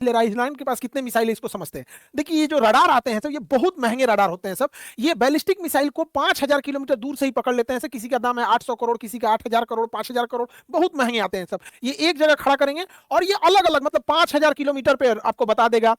Iran के पास कितने missile है इसको समझते हैं। देखिए ये जो रडार आते हैं सब, ये बहुत महंगे रडार होते हैं सब। ये बैलिस्टिक मिसाइल को 5,000 किलोमीटर दूर से ही पकड़ लेते हैं। किसी का दाम है 800 करोड़, किसी का 8,000 करोड़, 5,000 करोड़, बहुत महंगे आते हैं सब। ये एक जगह खड़ा करेंगे और ये अलग अलग मतलब 5,000 किलोमीटर पे आपको बता देगा,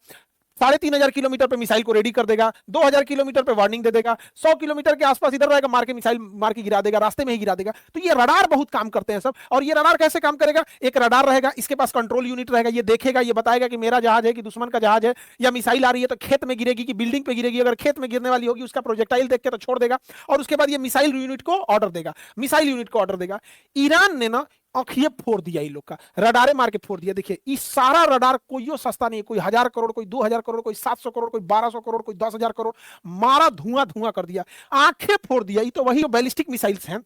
3,500 किलोमीटर पे मिसाइल को रेडी कर देगा, 2,000 किलोमीटर पे वार्निंग दे देगा, 100 किलोमीटर के आसपास इधर रहेगा, मार के मिसाइल मार के गिरा देगा, रास्ते में ही गिरा देगा। तो ये रडार बहुत काम करते हैं सब। और ये रडार कैसे काम करेगा? एक रडार रहेगा, इसके पास कंट्रोल यूनिट रहेगा, ये देखेगा, ये बताएगा कि मेरा जहाज है कि दुश्मन का जहाज है, या मिसाइल आ रही है तो खेत में गिरेगी कि बिल्डिंग पे गिरेगी। अगर खेत में गिरने वाली होगी उसका प्रोजेक्टाइल देख के तो छोड़ देगा, और उसके बाद ये मिसाइल यूनिट को ऑर्डर देगा, मिसाइल यूनिट को ऑर्डर देगा। ईरान ने ना आंखिए फोड़ दिया, इन लोग का रडारे मार के फोड़ दिया। देखिए इस सारा रडार कोई सस्ता नहीं है, कोई 1,000 करोड़, कोई 2,000 करोड़, कोई 700 करोड़, कोई 1,200 करोड़, कोई 10,000 करोड़, मारा धुआं धुआं कर दिया, आंखें फोड़ दिया। ये तो वही बैलिस्टिक मिसाइल्स हैं,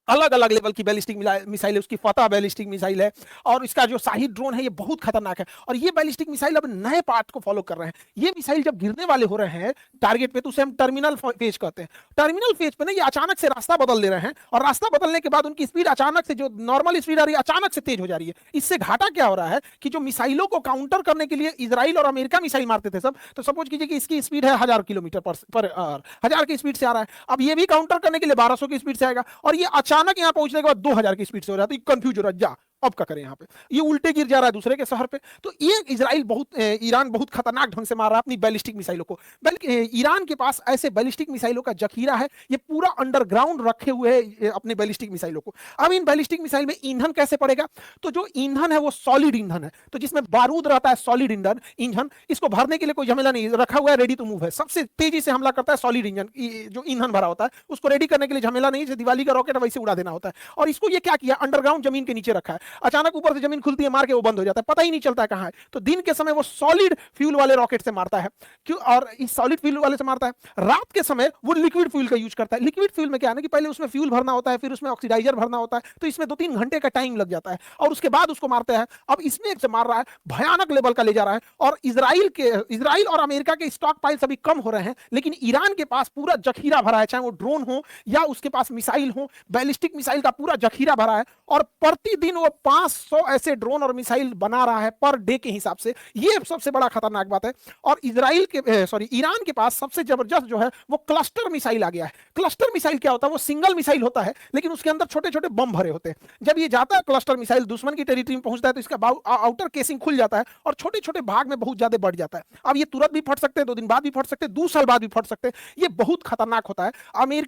अलग अलग लेवल की बैलिस्टिक मिसाइल है। उसकी फतह बैलिस्टिक मिसाइल है, और इसका जो शाहिद ड्रोन है ये बहुत खतरनाक है। और ये बैलिस्टिक मिसाइल अब नए पार्ट को फॉलो कर रहे हैं। ये मिसाइल जब गिरने वाले हो रहे हैं टारगेट पे तो उसे हम टर्मिनल फेज कहते हैं। टर्मिनल फेज पे ना ये अचानक से रास्ता बदल दे रहे हैं, और रास्ता बदलने के बाद उनकी स्पीड अचानक से, जो नॉर्मल स्पीड आ रही है, अचानक से तेज हो जा रही है। इससे घाटा क्या हो रहा है कि जो मिसाइलों को काउंटर करने के लिए इजराइल और अमेरिका मिसाइल मारते थे सब, तो सपोज कीजिए कि इसकी स्पीड है 1,000 किलोमीटर पर आवर, 1,000 की स्पीड से आ रहा है। अब ये भी काउंटर करने के लिए 1,200 की स्पीड से आएगा, और ये अचानक यहां पहुंचने के बाद 2,000 की स्पीड से हो रहा है। तो कंफ्यूज हो रहा है, जा अब क्या करें, यहाँ पे ये उल्टे गिर जा रहा है दूसरे के शहर पे। तो ये इजराइल ईरान बहुत खतरनाक ढंग से मार रहा है अपनी बैलिस्टिक मिसाइलों को। बल्कि ईरान के पास ऐसे बैलिस्टिक मिसाइलों का जखीरा है, ये पूरा अंडरग्राउंड रखे हुए है अपने बैलिस्टिक मिसाइलों को। अब इन बैलिस्टिक मिसाइल में ईंधन कैसे पड़ेगा? तो जो ईंधन है वो सॉलिड ईंधन है, तो जिसमें बारूद रहता है, सॉलिड ईंधन, इसको भरने के लिए कोई झमेला नहीं, रखा हुआ है, रेडी टू मूव है। सबसे तेजी से हमला करता है सॉलिड ईंधन, जो ईंधन भरा होता है उसको रेडी करने के लिए झमेला नहीं, जैसे दिवाली का रॉकेट वैसे उड़ा देना होता है। और इसको ये क्या किया, अंडरग्राउंड जमीन के नीचे रखा है। अचानक ऊपर से जमीन खुलती है, मार के वो बंद हो जाता है, पता ही नहीं चलता है कहां है। तो दिन के समय वो सॉलिड फ्यूल वाले रॉकेट से मारता है, क्यों? और इस सॉलिड फ्यूल वाले से मारता है। रात के समय वो लिक्विड फ्यूल का यूज करता है। लिक्विड फ्यूल में क्या है ना कि पहले उसमें फ्यूल भरना होता है, फिर उसमें ऑक्सीडाइजर भरना होता है, तो इसमें 2-3 घंटे का टाइम लग जाता है, और उसके बाद उसको मारते हैं। अब इसमें एक से मार रहा है, भयानक लेवल का ले जा रहा है। और इजराइल और अमेरिका के स्टॉक पाइल अभी कम हो रहे हैं, लेकिन ईरान के पास पूरा जखीरा भरा है, चाहे वो ड्रोन हो या उसके पास मिसाइल हो, बैलिस्टिक मिसाइल का पूरा जखीरा भरा है। और प्रतिदिन वो 500 ऐसे ड्रोन और मिसाइल बना रहा है पर डे के हिसाब से। ये सबसे बड़ा खतरनाक बात है। और ईरान के पास सबसे जबरदस्त जो है वो क्लस्टर मिसाइल आ गया है। क्लस्टर मिसाइल क्या होता है? वो सिंगल मिसाइल होता है, लेकिन उसके अंदर छोटे छोटे बम भरे होते हैं। जब ये जाता है क्लस्टर मिसाइल दुश्मन की टेरिटरी में पहुंचता है, तो इसका आउटर केसिंग खुल जाता है और छोटे छोटे भाग में बहुत ज्यादा बढ़ जाता है। अब ये तुरंत भी फट सकते हैं, 2 दिन बाद भी फट सकते हैं, 2 साल बाद भी फट सकते हैं। ये बहुत खतरनाक होता है। अमेरिका